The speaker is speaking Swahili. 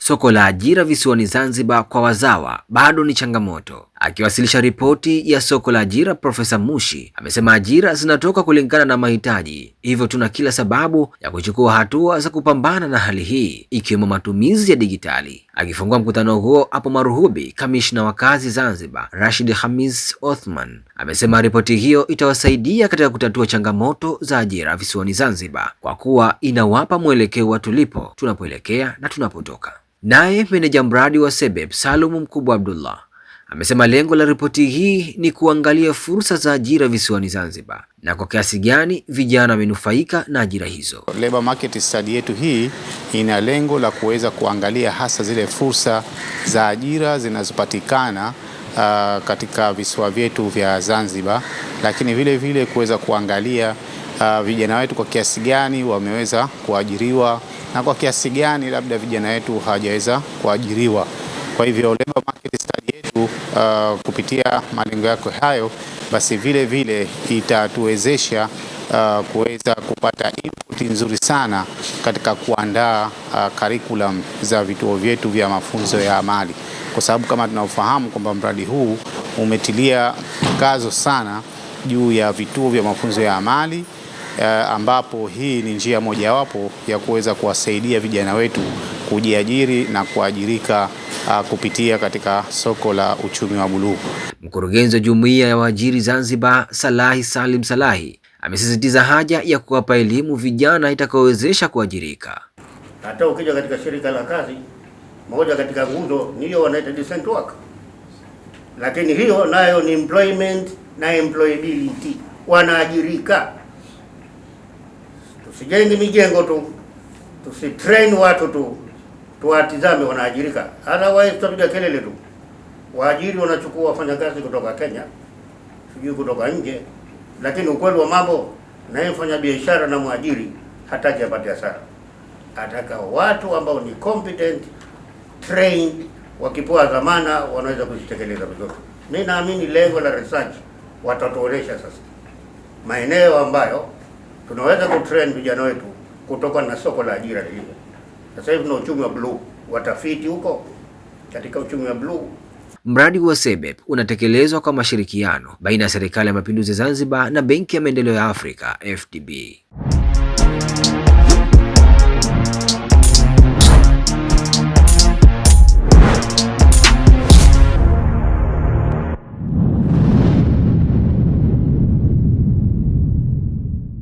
soko la ajira visiwani Zanzibar kwa wazawa bado ni changamoto. Akiwasilisha ripoti ya soko la ajira, Profesa Mushi amesema ajira zinatoka kulingana na mahitaji, hivyo tuna kila sababu ya kuchukua hatua za kupambana na hali hii, ikiwemo matumizi ya dijitali. Akifungua mkutano huo hapo Maruhubi, kamishna wa kazi Zanzibar Rashid Khamis Othman amesema ripoti hiyo itawasaidia katika kutatua changamoto za ajira visiwani Zanzibar kwa kuwa inawapa mwelekeo wa tulipo, tunapoelekea na tunapotoka. Naye meneja mradi wa SEBEP Salum Mkubwa Abdullah amesema lengo la ripoti hii ni kuangalia fursa za ajira visiwani Zanzibar na kwa kiasi gani vijana wamenufaika na ajira hizo. Labor market study yetu hii ina lengo la kuweza kuangalia hasa zile fursa za ajira zinazopatikana katika visiwa vyetu vya Zanzibar, lakini vile vile kuweza kuangalia vijana wetu kwa kiasi gani wameweza kuajiriwa na kwa kiasi gani labda vijana wetu hawajaweza kuajiriwa. Kwa hivyo labor market study yetu kupitia malengo yake hayo, basi vile vile itatuwezesha kuweza kupata input nzuri sana katika kuandaa curriculum za vituo vyetu vya mafunzo ya amali, kwa sababu kama tunafahamu kwamba mradi huu umetilia mkazo sana juu ya vituo vya mafunzo ya amali, ambapo hii ni njia mojawapo ya kuweza kuwasaidia vijana wetu kujiajiri na kuajirika kupitia katika soko la uchumi wa buluu. Mkurugenzi wa Jumuiya ya Waajiri Zanzibar Salahi Salim Salahi amesisitiza haja ya kuwapa elimu vijana itakayowezesha kuajirika. Hata ukija katika shirika la kazi, moja katika nguzo ni hiyo wanaita decent work, lakini hiyo nayo ni employment na employability, wanaajirika. Tusijenge mijengo tu, tusitrain watu tu, tuwatizame wanaajirika. Otherwise tutapiga kelele tu. Waajiri wanachukua wafanyakazi kutoka Kenya, sijui kutoka nje, lakini ukweli wa mambo, anayefanya biashara na mwajiri hataki apate hasara. Ataka watu ambao ni competent, trained, wakipewa dhamana wanaweza kuzitekeleza vizuri. Mimi naamini lengo la research watatuonesha sasa maeneo ambayo tunaweza kutrain vijana wetu kutoka na soko la ajira hili. Sasa hivi tuna uchumi wa blue, watafiti huko katika uchumi wa blue. Mradi wa SEBEP unatekelezwa kwa mashirikiano baina ya Serikali ya Mapinduzi Zanzibar na Benki ya Maendeleo ya Afrika FDB.